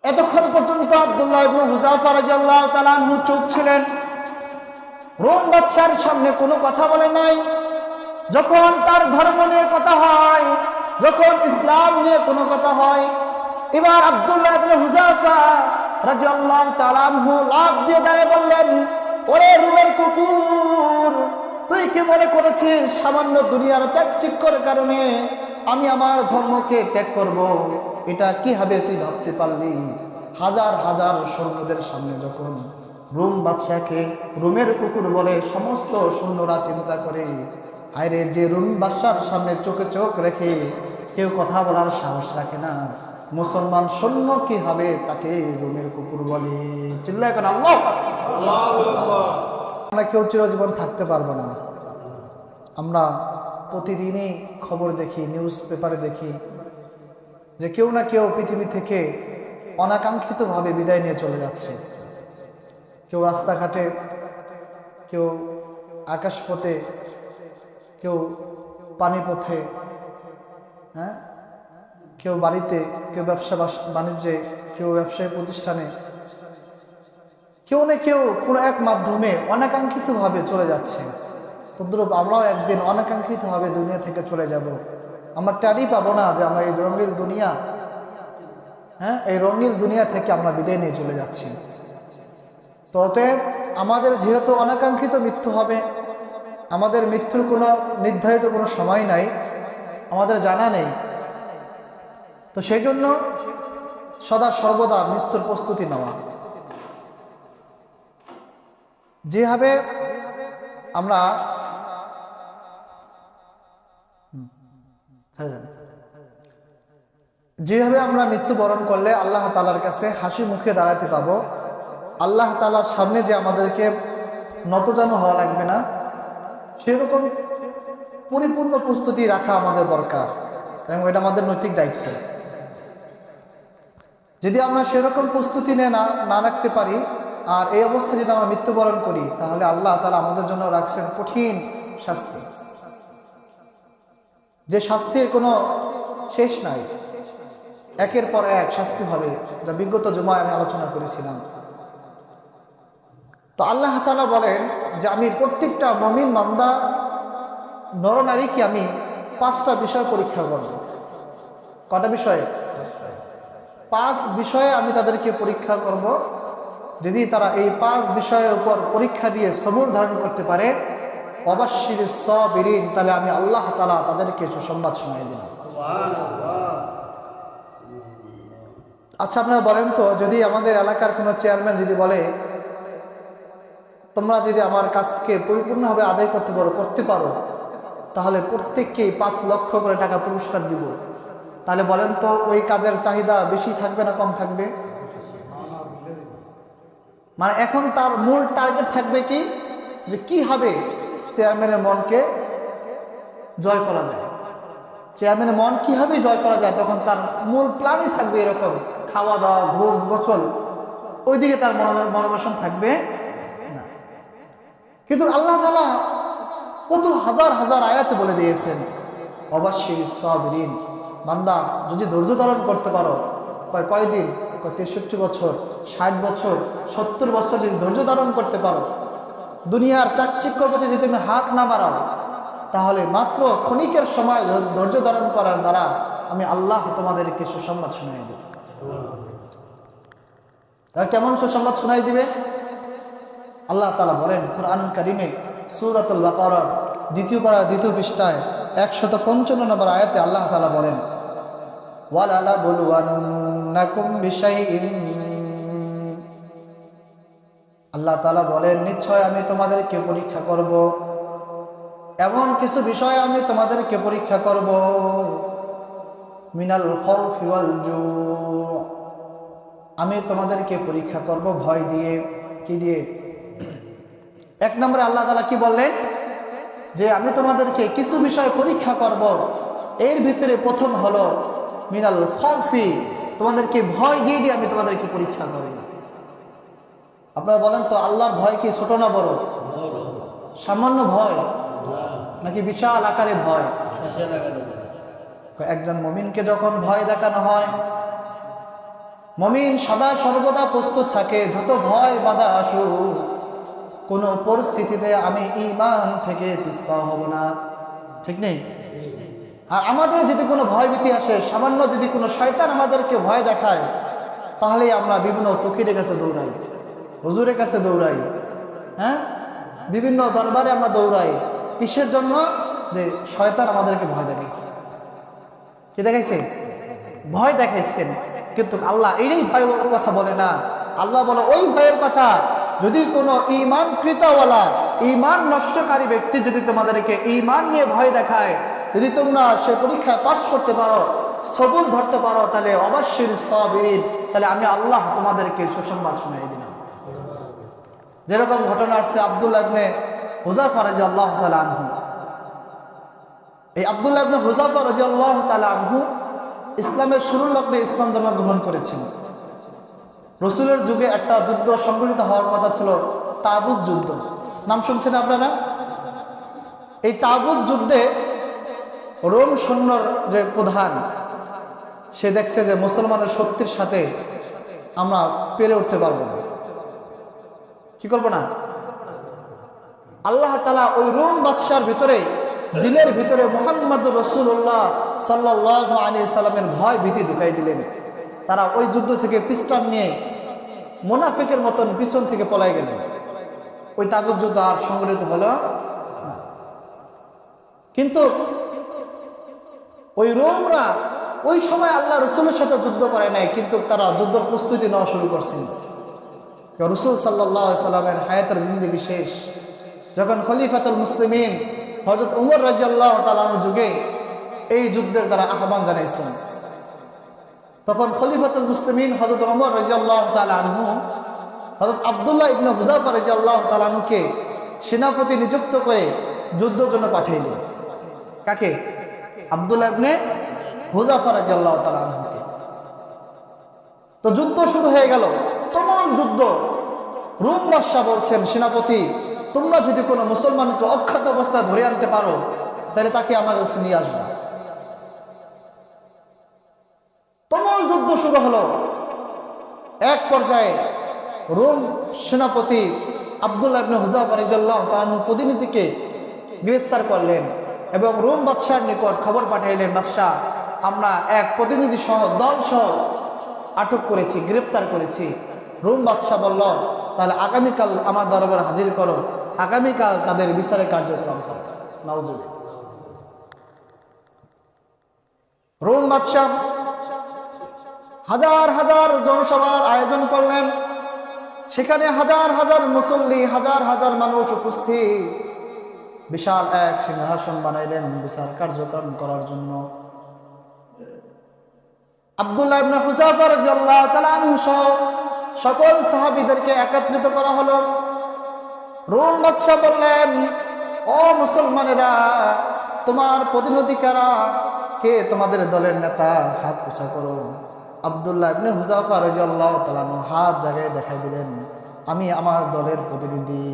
এতক্ষণ পর্যন্ত আব্দুল্লাহ ইবনে হুযাফা রাদিয়াল্লাহু তাআলা আনহু চুপ ছিলেন, রোম বাদশার সামনে কোনো কথা বলে নাই। যখন তার ধর্ম নিয়ে কথা হয়, যখন ইসলাম নিয়ে কোনো কথা হয়, এবার আব্দুল্লাহ ইবনে হুযাফা রাদিয়াল্লাহু তাআলা আনহু লাফ দিয়ে দাঁড়িয়ে বললেন, ওরে রোমের কুকুর, তুই কি মনে করেছিস সামান্য দুনিয়ার চাকচিক্যের কারণে আমি আমার ধর্মকে ত্যাগ করব? এটা কিভাবে তুই ভাবতে পারলি? হাজার হাজার সৈন্যদের সামনে যখন রোম বাদশাকে রোমের কুকুর বলে সমস্ত সৈন্যরা চিন্তা করে, আরে যে রোম বাদশার সামনে চোখে চোখ রেখে কেউ কথা বলার সাহস রাখে না, মুসলমান সৈন্য কি হবে তাকে রোমের কুকুর বলে। চিল্লায় কেন আল্লাহু আকবার। আমরা কেউ চিরজীবন থাকতে পারবো না। আমরা প্রতিদিনই খবর দেখি, নিউজ পেপারে দেখি যে কেউ না কেউ পৃথিবী থেকে অনাকাঙ্ক্ষিতভাবে বিদায় নিয়ে চলে যাচ্ছে। কেউ রাস্তাঘাটে, কেউ আকাশপথে, কেউ পানিপথে, হ্যাঁ, কেউ বাড়িতে, কেউ ব্যবসা বাণিজ্যে, কেউ ব্যবসায়ী প্রতিষ্ঠানে, কেউ না কেউ কোনো এক মাধ্যমে অনাকাঙ্ক্ষিতভাবে চলে যাচ্ছে। তদ্রূপ আমরাও একদিন অনাকাঙ্ক্ষিতভাবে দুনিয়া থেকে চলে যাব। আমরা টেরই পাবো না যে আমরা এই রঙিন দুনিয়া, হ্যাঁ, এই রঙিন দুনিয়া থেকে আমরা বিদায় নিয়ে চলে যাচ্ছি। তো অতএব আমাদের যেহেতু অনাকাঙ্ক্ষিত মৃত্যু হবে, আমাদের মৃত্যুর কোনো নির্ধারিত কোনো সময় নাই, আমাদের জানা নেই, তো সেই জন্য সদা সর্বদা মৃত্যুর প্রস্তুতি নেওয়া। যেভাবে আমরা মৃত্যুবরণ করলে আল্লাহ তাআলার কাছে হাসি মুখে দাঁড়াতে পাবো, আল্লাহ তাআলার সামনে যে আমাদেরকে নতজানু হওয়া লাগবে না, সেরকম পরিপূর্ণ প্রস্তুতি রাখা আমাদের দরকার এবং এটা আমাদের নৈতিক দায়িত্ব। যদি আমরা সেরকম প্রস্তুতি না রাখতে পারি আর এই অবস্থায় যদি আমরা মৃত্যুবরণ করি, তাহলে আল্লাহ তাআলা আমাদের জন্য রাখছেন কঠিন শাস্তি, যে শাস্তির কোনো শেষ নাই, একের পর এক শাস্তি হবে, যা বিগত জুমায় আমি আলোচনা করেছিলাম। তো আল্লাহ তাআলা বলেন যে আমি প্রত্যেকটা মুমিন বান্দা নরনারীকে আমি 5টা বিষয় পরীক্ষা করব। কটা বিষয়ে? 5 বিষয়ে আমি তাদেরকে পরীক্ষা করব। যদি তারা এই 5 বিষয়ের উপর পরীক্ষা দিয়ে সবুর ধারণ করতে পারে, অবাশশিরিস সাবিরিন, তাহলে আমি আল্লাহ তাআলা তাদেরকে সুসংবাদ শোনাই দিলাম। আচ্ছা, আপনারা বলেন তো, যদি আমাদের এলাকার কোনো চেয়ারম্যান যদি বলে, তোমরা যদি আমার কাজকে পরিপূর্ণভাবে আদায় করতে পারো তাহলে প্রত্যেককেই 5 লক্ষ করে টাকা পুরস্কার দিব, তাহলে বলেন তো ওই কাজের চাহিদা বেশি থাকবে না কম থাকবে? মানে এখন তার মূল টার্গেট থাকবে কি, যে কিভাবে চেয়ারম্যানের মনকে জয় করা যায়, চেয়ারম্যানের মন কিভাবে জয় করা যায়, তখন তার মূল প্ল্যানই থাকবে এরকম, খাওয়া দাওয়া, ঘুম, গোসল, ওইদিকে তার মনোবেশন থাকবে না। কিন্তু আল্লাহ তাআলা কত হাজার হাজার আয়াতে বলে দিয়েছেন, অবশ্যই সাবিরিন, বান্দা যদি ধৈর্য ধারণ করতে পারো, কয়দিন, 63 বছর, 60 বছর, 70 বছর যদি ধৈর্য ধারণ করতে পারো, দুনিয়ার চাকচিক্যর প্রতি যদি তুমি হাত না বাড়াও, তাহলে মাত্র ক্ষণিকের সময় ধৈর্য ধারণ করার দ্বারা আমি আল্লাহ তোমাদেরকে সুসংবাদ শোনাই দেব। কেমন সুসংবাদ শোনাই দিবে? আল্লাহ তাআলা বলেন কুরআন কারীমে সূরাতুল বাকারার 2 পৃষ্ঠায় 155 নম্বর আয়াতে আল্লাহ তাআলা বলেন, ওয়ালা নাবলুওয়ান্নাকুম বিশাইইন, আল্লাহ তাআলা বলেন নিশ্চয় আমি তোমাদেরকে পরীক্ষা করব, এমন কিছু বিষয় আমি তোমাদেরকে পরীক্ষা করব, মিনাল খাউফি ওয়াল জু, আমি তোমাদেরকে পরীক্ষা করব ভয় দিয়ে। কি দিয়ে? 1 নম্বরে আল্লাহ তাআলা কি বললেন, যে আমি তোমাদেরকে কিছু বিষয় পরীক্ষা করব, এর ভিতরে প্রথম হলো মিনাল খাউফি, তোমাদেরকে ভয় দিয়ে আমি তোমাদেরকে পরীক্ষা করব। আপনারা বলেন তো, আল্লাহর ভয় কি ছোট না বড়? সামান্য ভয় নাকি বিশাল আকারে ভয়? একজন মুমিনকে যখন ভয় দেখানো হয়, মুমিন সদা সর্বদা প্রস্তুত থাকে, যত ভয় বাধা আসুক কোনো পরিস্থিতিতে আমি ঈমান থেকে পিছপা হব না। ঠিক নেই? আর আমাদের যদি কোনো ভয়ভীতি আসে, সামান্য যদি কোনো শয়তান আমাদেরকে ভয় দেখায়, তাহলেই আমরা বিভিন্ন ফকিরের কাছে দৌড়াই, হুজুরের কাছে দৌড়াই, হ্যাঁ, বিভিন্ন দরবারে আমরা দৌড়াই। কিসের জন্য? যে শয়তান আমাদেরকে ভয় দেখাইছে। কি দেখাইছে? ভয় দেখাইছেন। কিন্তু আল্লাহ এই ভয়ের কথা বলে না। আল্লাহ বলে ওই ভয়ের কথা যদি কোনো ঈমান কৃতাওয়ালা, ঈমান নষ্টকারী ব্যক্তি যদি তোমাদেরকে ঈমান নিয়ে ভয় দেখায়, যদি তোমরা সে পরীক্ষায় পাস করতে পারো, সবুর ধরতে পারো, তাহলে অবশ্যই সাবির, তাহলে আমি আল্লাহ তোমাদেরকে সুসংবাদ শুনিয়ে দিলাম। যেরকম ঘটনা আসছে আব্দুল্লাহ ইবনে হুযায়ফা রাদিয়াল্লাহু তাআলা আনহু। এই আব্দুল্লাহ ইবনে হুযায়ফা রাদিয়াল্লাহু তাআলা আনহু ইসলামের শুরুর লগ্নে ইসলাম ধর্ম গ্রহণ করেছেন। রসুলের যুগে একটা যুদ্ধ সংঘটিত হওয়ার কথা ছিল, তাবুক যুদ্ধ। নাম শুনছেন আপনারা? এই তাবুক যুদ্ধে রোম সৈন্যর যে প্রধান, সে দেখছে যে মুসলমানের শক্তির সাথে আমরা পেরে উঠতে পারবো না। কি করবো না? আল্লাহ তাআলা ওই রোম বাদশার ভিতরে, দিলের ভিতরে মুহাম্মদুর রাসূলুল্লাহ সাল্লাল্লাহু আলাইহি সাল্লামের ভয় ভীতি ঢুকাই দিলেন। তারা ওই যুদ্ধ থেকে পিস্টন নিয়ে মুনাফিকের মতন পিছন থেকে পলাই গেলেন। ওই তাবুক যুদ্ধ আর সংগঠিত হলো না। কিন্তু ওই রোমরা ওই সময় আল্লাহ রসুলের সাথে যুদ্ধ করে নাই, কিন্তু তারা যুদ্ধের প্রস্তুতি নেওয়া শুরু করছেন। রসুল সাল্লাল্লাহু আলাইহি সাল্লামের হায়াতের জিন্দেগি শেষ, যখন খলিফাতুল মুসলিমিন হযরত উমর রাদিয়াল্লাহু তাআলা আনহু যুগে এই যুদ্ধের দ্বারা আহ্বান জানাইছেন, তখন খলিফাতুল মুসলিমিন হযরত উমর রাদিয়াল্লাহু তাআলা আনহু হযরত আব্দুল্লাহ ইবনে হুযায়ফা রাদিয়াল্লাহু তাআলা আনহুকে সেনাপতি নিযুক্ত করে যুদ্ধের জন্য পাঠাইলেন। কাকে? আব্দুল্লাহ ইবনে হুযায়ফা রাদিয়াল্লাহু তাআলা আনহুকে। তো যুদ্ধ শুরু হয়ে গেল, তুমুল যুদ্ধ। রোম বাদশা বলছেন, সেনাপতি, তোমরা যদি কোনো মুসলমানকে অক্ষত অবস্থায় ধরে আনতে পারো, তাহলে তাকে আমার কাছে নিয়ে আসবে। তুমুল যুদ্ধ শুরু হলো। এক পর্যায়ে রোম সেনাপতি আব্দুল্লাহ ইবনে হুযায়ফা রাদিয়াল্লাহু তাআলা আনহু প্রতিনিধিকে গ্রেফতার করলেন এবং রোম বাদশার নিকট খবর পাঠাইলেন, বাদশাহ, আমরা এক প্রতিনিধি সহ দল সহ আটক করেছি, গ্রেফতার করেছি। রোম বাদশাহ বলল, তাহলে আগামীকাল আমার দরবারে হাজির করো, আগামীকাল তাদের বিচারের কার্যক্রম হবে। নাউজুবিল্লাহ। রোম বাদশাহ হাজার হাজার জনসভার আয়োজন করলেন। সেখানে হাজার হাজার মুসল্লি, হাজার হাজার মানুষ উপস্থিত। বিশাল এক সিংহাসন বানাইলেন বিচার কার্যক্রম করার জন্য। আব্দুল্লাহ ইবনে হুযায়ফা রাদিয়াল্লাহু তাআলা আনহু সহ সকল সাহাবীদেরকে একত্রিত করা হলো। রোম বাদশা বললেন, ও মুসলমানেরা, তোমার প্রতিনিধি কারা? কে তোমাদের দলের নেতা? হাত উঁচা করো। আব্দুল্লাহ ইবনে হুযায়ফা রাদিয়াল্লাহু তাআলা আনহু হাত জাগায় দেখাই দিলেন, আমি আমার দলের প্রতিনিধি।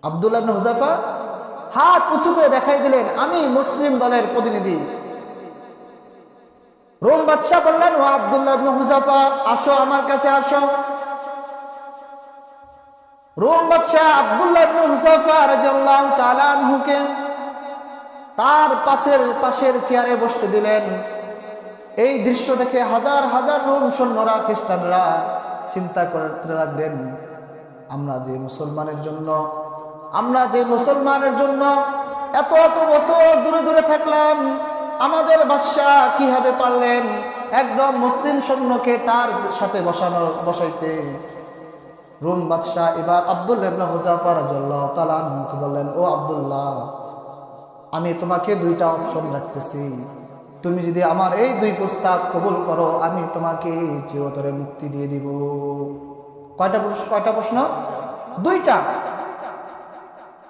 আব্দুল্লাহ ইবনে হুযায়ফা হাত উঁচু করে দেখাই দিলেন, আমি মুসলিম দলের প্রতিনিধি। রোম বাদশা বললেন, ও আব্দুল্লাহ ইবনে হুযায়ফা, আসো, আমার কাছে আসো। রোম বাদশা আব্দুল্লাহ ইবনে হুযায়ফা রাদিয়াল্লাহু তাআলা আনহুকে তার পাশের চেয়ারে বসতে দিলেন। এই দৃশ্য দেখে হাজার হাজার রোম সৈন্যরা, খ্রিস্টানরা চিন্তা করতে লাগলেন, আমরা যে মুসলমানের জন্য এত এত বছর দূরে দূরে থাকলাম, আমাদের বাদশা কিভাবে পারলেন একজন মুসলিম সৈন্যকে তার সাথে বসাইতে? রোম বাদশা এবার আব্দুল্লাহ ইবনে হুযায়ফা রাদিয়াল্লাহু তাআলা আনহুকে বললেন, ও আব্দুল্লাহ, আমি তোমাকে দুইটা অপশন রাখতেছি। তুমি যদি আমার এই দুই প্রস্তাব কবুল করো, আমি তোমাকে চিরতরে মুক্তি দিয়ে দিব। কয়টা প্রশ্ন? দুইটা।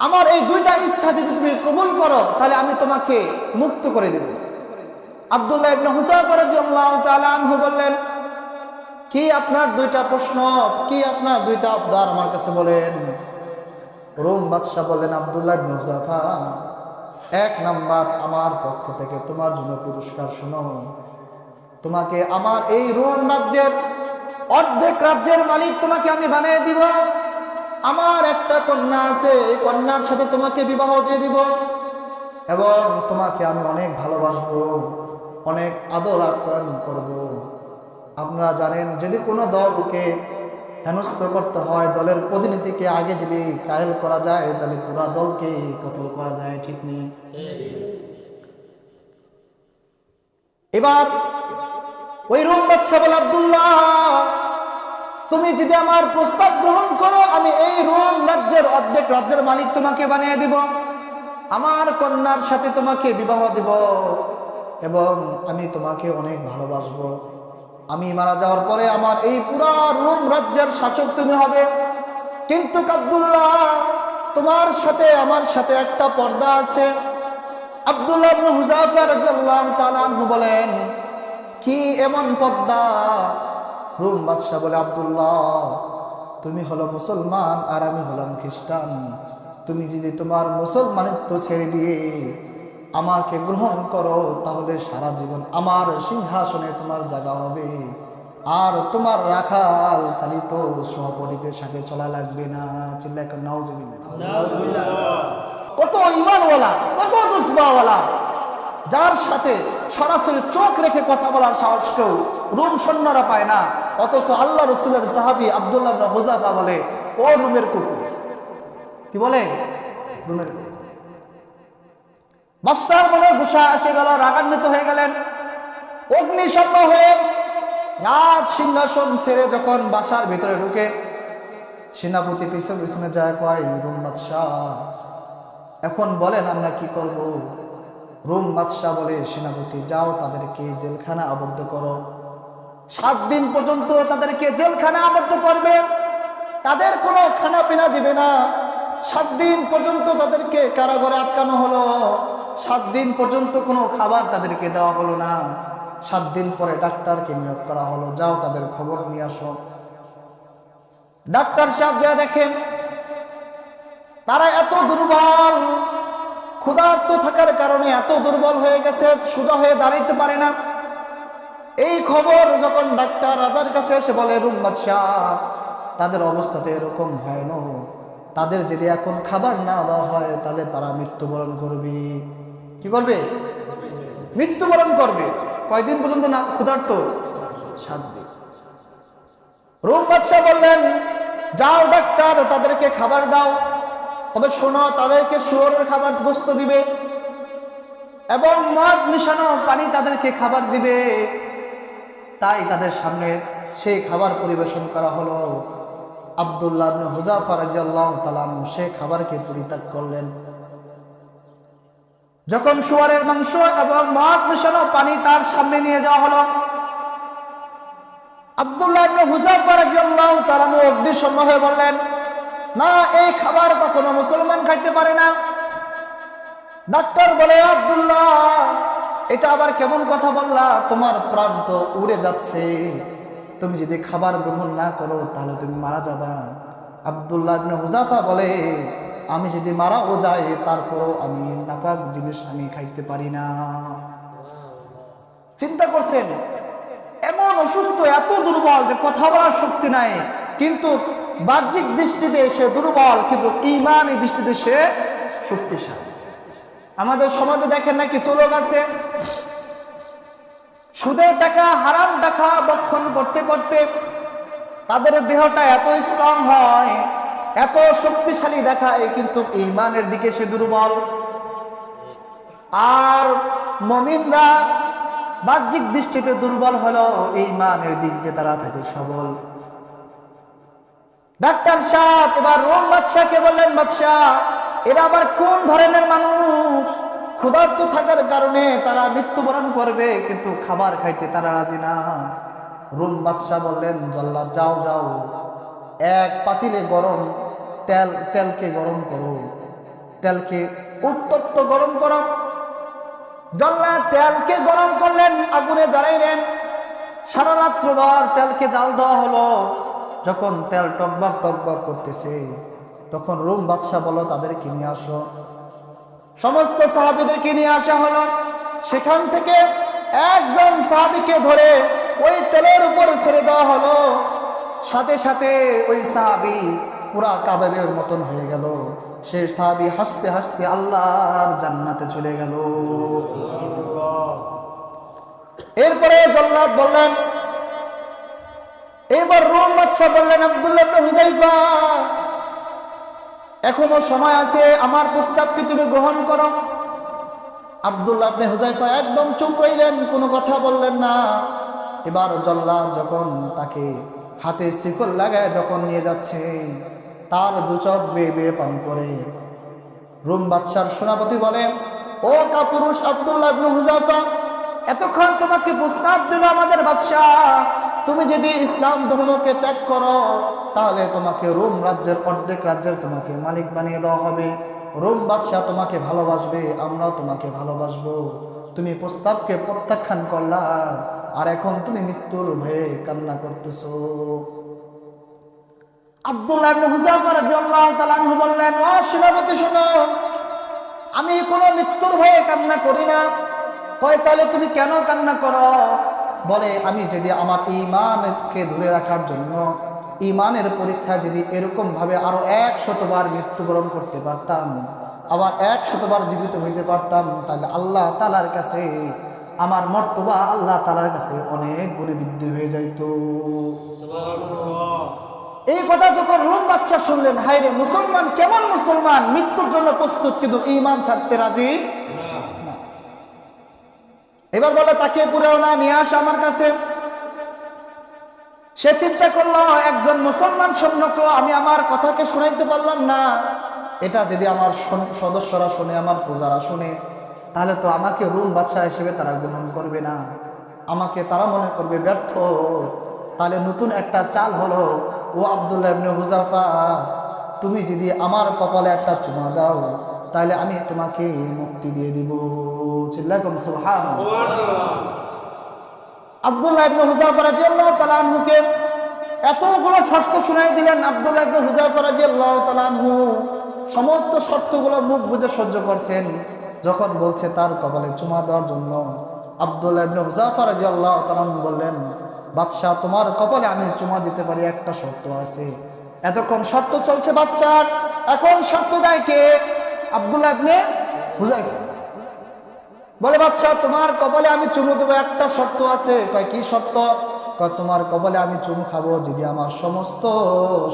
আমার এই দুইটা ইচ্ছা যদি তুমি কবুল করো, তাহলে আমি তোমাকে মুক্ত করে দেব। আব্দুল্লাহ ইবনে হুযায়ফা রাদিয়াল্লাহু তাআলা আনহু বললেন, কি আপনার দুইটা প্রশ্ন, কি আপনার দুইটা আবদার আমার কাছে বলেন। রোম বাদশা বললেন, আব্দুল্লাহ ইবনে হুযায়ফা, এক নাম্বার, আমার পক্ষ থেকে তোমার জন্য পুরস্কার শোনো। তোমাকে আমার এই রোম রাজ্যের অর্ধেক রাজ্যের মালিক তোমাকে আমি বানিয়ে দিব। আমার একটা কন্যা আছে, এই কন্যার সাথে তোমাকে বিবাহ দিয়ে দিব এবং তোমাকে আমি অনেক ভালোবাসবো, অনেক আদর আপ্যায়ন করব। আপনারা জানেন, যদি কোনো দলকে হেনস্থ করতে হয়, দলের প্রতিনিধিকে আগে যদি কায়েল করা যায়, তাহলে পুরো দলকে কতল করা যায়, ঠিক নেই? এবার ওই রোম বাদশা বলে, আব্দুল্লাহ, তুমি যদি আমার প্রস্তাব গ্রহণ করো, আমি এই রোম রাজ্যের অর্ধেক রাজ্যের মালিক তোমাকে বানিয়ে দিব, আমার কন্যার সাথে তোমাকে বিবাহ দিব এবং আমি তোমাকে অনেক ভালোবাসবো। আমি মারা যাওয়ার পরে আমার এই পুরা রোম রাজ্যের শাসক তুমি হবে। কিন্তু আব্দুল্লাহ, তোমার সাথে আমার সাথে একটা পর্দা আছে। আব্দুল্লাহ ইবনে হুযাফা রাদিয়াল্লাহু তাআলা আনহু বলেন, কি এমন পর্দা? রোম বাদশা বলে, আব্দুল্লাহ, তুমি হলো মুসলমান আর আমি হলাম খ্রিস্টান। তুমি যদি তোমার মুসলমানিত্ব ছেড়ে দিয়ে আমাকে গ্রহণ করো, তাহলে সারা জীবন আমার সিংহাসনে তোমার জায়গা হবে আর তোমার রাখাল চালিত সহপরিদের সাথে চলা লাগবে না। চিল্লায় নাউজুবিল্লাহ। কত ঈমানওয়ালা, কত জজবাওয়ালা, যার সাথে সরাসরি চোখ রেখে কথা বলার সাহস কেউ রোম সৈন্যরা পায় না, অথচ আল্লাহ রাসূলের সাহাবী আব্দুল্লাহ ইবনে হুযাফা বলে, ও রোমের কুকুর। কি বলে? রোমের কুকুর। বাদশার মনে গুসা এসে গেল, রাগান্বিত হয়ে গেলেন, অগ্নিশর্ম হয়ে রাজ সিংহাসন ছেড়ে যখন বাসার ভিতরে ঢুকে, সেনাপতি পিছনে পিছনে যায়, কয়, রোম বাদশাহ, এখন বলেন আমরা কি করব? রোম বাদশাহ বলে, সেনাপতি, যাও তাদেরকে জেলখানা আবদ্ধ করো। 7 দিন পর্যন্ত তাদেরকে জেলখানা আবদ্ধ করবে, তাদের কোনো খানা পিনা দিবে না। 7 দিন পর্যন্ত তাদেরকে কারাগারে আটকানো হলো, 7 দিন পর্যন্ত কোনো খাবার তাদেরকে দেওয়া হলো না। 7 দিন পরে ডাক্তারকে নিয়োগ করা হলো, যাও তাদের খবর নিয়ে আসো। ডাক্তার সাহেব যা দেখেন তারা এত দুর্বল, ক্ষুধার্ত থাকার কারণে এত দুর্বল হয়ে গেছে, সোজা হয়ে দাঁড়াইতে পারে না। এই খবর যখন ডাক্তার রাজার কাছে এসে বলে, রোম বাদশাহ, তাদের অবস্থাতে এরকম ভয়ানক, তাদের যদি এখন খাবার না দেওয়া হয় তাহলে তারা মৃত্যুবরণ করবে। কি করবে? মৃত্যুবরণ করবে। কয়দিন পর্যন্ত না ক্ষুধার্ত? 7 দিন। রোম বাদশাহ বললেন, যাও ডাক্তার, তাদেরকে খাবার দাও, তবে শোনো, তাদেরকে শুয়োরের খাবার গোস্ত দিবে এবং মদ মিশানো পানি তাদেরকে খাবার দিবে। তাই তাদের সামনে সেই খাবার পরিবেশন করা হলো। আব্দুল্লাহ ইবনে হুযাফা রাদিয়াল্লাহু তাআলা সেই খাবারকে পরিত্যাগ করলেন। যখন শুয়োরের মাংস এবং মদ মিশানো পানি তার সামনে নিয়ে যাওয়া হলো, আব্দুল্লাহ ইবনে হুযাফা রাদিয়াল্লাহু তাআলা অগ্নিশর্ম হয়ে বললেন, না, এই খাবার কখনো মুসলমান খাইতে পারে না। ডাক্তার বলে, আব্দুল্লাহ, এটা আবার কেমন কথা বললা? তোমার প্রাণ তো উড়ে যাচ্ছে, তুমি যদি খাবার গ্রহণ না করো তাহলে তুমি মারা যাবা। আব্দুল্লাহ ইবনে হুযাফা বলে, আমি যদি মারাও যাই তারপর আমি নাপাক জিনিস আমি খাইতে পারি না। চিন্তা করছেন, এমন অসুস্থ, এত দুর্বল যে কথা বলার শক্তি নাই, কিন্তু বাহ্যিক দৃষ্টিতে সে দুর্বল, কিন্তু ঈমানি দৃষ্টিতে সে শক্তিশালী। আমাদের সমাজে দেখেন না কিছু লোক আছে, সুদের টাকা, হারাম টাকা ভক্ষণ করতে করতে তাদের দেহটা এত স্ট্রং হয়, এত শক্তিশালী দেখায়, কিন্তু ঈমানের দিকে সে দুর্বল। আর মুমিনরা বাহ্যিক দৃষ্টিতে দুর্বল হলো, ঈমানের দিক দিয়ে তারা থাকে সবল। ডাক্তার সাহেব এবার রোম বাদশাকে বললেন, বাদশাহ, এরা আবার কোন ধরনের মানুষ? ক্ষুধার্ত থাকার কারণে তারা মৃত্যুবরণ করবে, কিন্তু খাবার খাইতে তারা রাজি না। রোম বাদশাহ বললেন, জল্লাদ, যাও যাও, এক পাতিলে গরম তেলকে গরম করো, তেলকে উত্তপ্ত গরম করো। জল্লাদ তেলকে গরম করলেন, আগুনে জ্বালাইলেন, সারা রাত্রভর তেলকে জাল দেওয়া হলো। যখন তেল টকবক টকবক করতেছে, তখন রোম বাদশাহ বলো, তাদেরকে নিয়ে আসো। সমস্ত সাহাবীদেরকে নিয়ে আসা হলো। সেখান থেকে একজন সাহাবীকে ধরে ওই তেলের উপর ছেড়ে দেওয়া হলো। সাথে সাথে ওই সাহাবী পুরা কাবাবের মতন হয়ে গেল। সেই সাহাবী হাসতে হাসতে আল্লাহর জান্নাতে চলে গেল। এরপরে জল্লাদ বললেন, এবার রোম বাদশা বললেন, আব্দুল্লাহ ইবনে হুযায়ফা, এখনো সময় আছে, আমার প্রস্তাবকে তুমি গ্রহণ করো। আব্দুল্লাহ ইবনে হুযায়ফা একদম চুপ রইলেন, কোনো কথা বললেন না। এবার জল্লাদ যখন তাকে হাতে শিকল লাগায় যখন নিয়ে যাচ্ছে, তার দু চোখ বেয়ে বেয়ে পানি পড়ে। রোম বাদশার সেনাপতি বলেন, ও কাপুরুষ আব্দুল্লাহ ইবনে হুযায়ফা, এতক্ষণ তোমাকে প্রস্তাব দিল আমাদের বাদশাহ, তুমি যদি ইসলাম ধর্মকে ত্যাগ করো তাহলে তোমাকে রোম রাজ্যের অর্ধেক রাজ্যের তোমাকে মালিক বানিয়ে দেওয়া হবে। রোম বাদশাহ তোমাকে ভালোবাসবে, আমরাও তোমাকে ভালোবাসবো। তুমি প্রস্তাবকে প্রত্যাখ্যান করলা, আর এখন তুমি মৃত্যুর ভয়ে কান্না করতেছো। আব্দুল্লাহ ইবনে হুযায়ফা রাদিয়াল্লাহু তাআলা আনহু বললেন, ও সেনাপতি শোনো, আমি কোনো মৃত্যুর ভয়ে কান্না করি না। কয়, তাহলে তুমি কেন কান্না করো? বলে, আমি যদি আমার ঈমানকে ধরে রাখার জন্য ঈমানের পরীক্ষা যদি এরকম ভাবে আরো 100 বার মৃত্যুবরণ করতে পারতাম, আবার 100 বার জীবিত হইতে পারতাম, তাহলে আল্লাহ তাআলার কাছে আমার মর্তবা আল্লাহ তাআলার কাছে অনেক গুণে বৃদ্ধি হয়ে যাইত। এই কথা যখন রোম বাদশা শুনলেন, হায় রে, মুসলমান কেমন মুসলমান, মৃত্যুর জন্য প্রস্তুত কিন্তু ঈমান ছাড়তে রাজি না। এবার বলে, তাকে পুরেও না, নিয়ে আসো আমার কাছে। সে চিন্তা করলো, একজন মুসলমান সৈন্যকে আমি আমার কথাকে শোনাইতে পারলাম না, এটা যদি আমার সদস্যরা শুনে, আমার প্রজারা শুনে, তাহলে তো আমাকে রোম বাদশা হিসেবে তারা গ্রহণ করবে না, আমাকে তারা মনে করবে ব্যর্থ। তাহলে নতুন একটা চাল হলো, ও আব্দুল্লাহ ইবনে হুযায়ফা, তুমি যদি আমার কপালে একটা চুমা দাও তাহলে আমি তোমাকে মুক্তি দিয়ে দিব। চিল্লাকুম সুবহানাল্লাহ। আব্দুল্লাহ ইবনে হুযায়ফা রাদিয়াল্লাহু তাআলা আনহুকে এতগুলো শর্ত শুনাই দিলেন। আব্দুল্লাহ ইবনে হুযায়ফা রাদিয়াল্লাহু তাআলা আনহু সমস্ত শর্তগুলো মুখ বুজে সহ্য করছেন। যখন বলছে তার কপালে চুমা দেওয়ার জন্য, আব্দুল্লাহ ইবনে হুযায়ফা রাদিয়াল্লাহু তাআলা আনহু বললেন, বাদশাহ, তোমার কপালে আমি চুমা দিতে পারি, একটা শর্ত আছে। এতক্ষণ শর্ত চলছে বাচ্চার, এখন শর্ত দেয় কে? আব্দুল্লাহ ইবনে হুযায়ফা বলে, বাদশাহ, তোমার কপালে আমি চুমু দেবো, একটা শর্ত আছে। কয়, কি শর্ত? কয়, তোমার কপালে আমি চুমু খাবো যদি আমার সমস্ত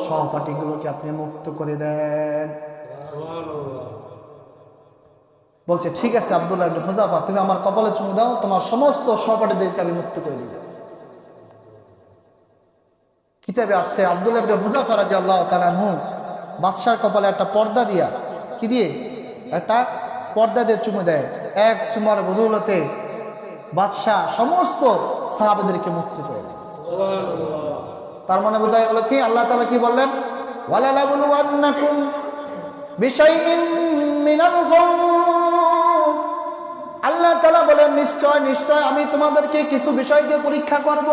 সহপাঠীগুলোকে আপনি মুক্ত করে দেন। বলছে, ঠিক আছে আব্দুল্লাহ ইবনে হুযায়ফা, তুমি আমার কপালে চুমু দাও, তোমার সমস্ত সহপাঠীদেরকে আমি মুক্ত করে দিব। কিতাবে আসছে, আব্দুল্লাহ ইবনে হুযায়ফা রাদিয়াল্লাহু তাআলা আনহু বাদশার কপালে একটা পর্দা দিয়া, কি দিয়ে? একটা পর্দা দিয়ে চুমু দেয়। এক চুমার বদৌলতে বাদশাহ সমস্ত সাহাবাদেরকে মুক্ত করে দেয়। তার মানে বোঝা গেল কি, আল্লাহ তাআলা কি বললেন? ওয়ালানাবলুওয়ান্নাকুম বিশাইইন মিনাল খাউফ। আল্লাহ তাআলা বলেন, নিশ্চয় নিশ্চয় আমি তোমাদেরকে কিছু বিষয় দিয়ে পরীক্ষা করব।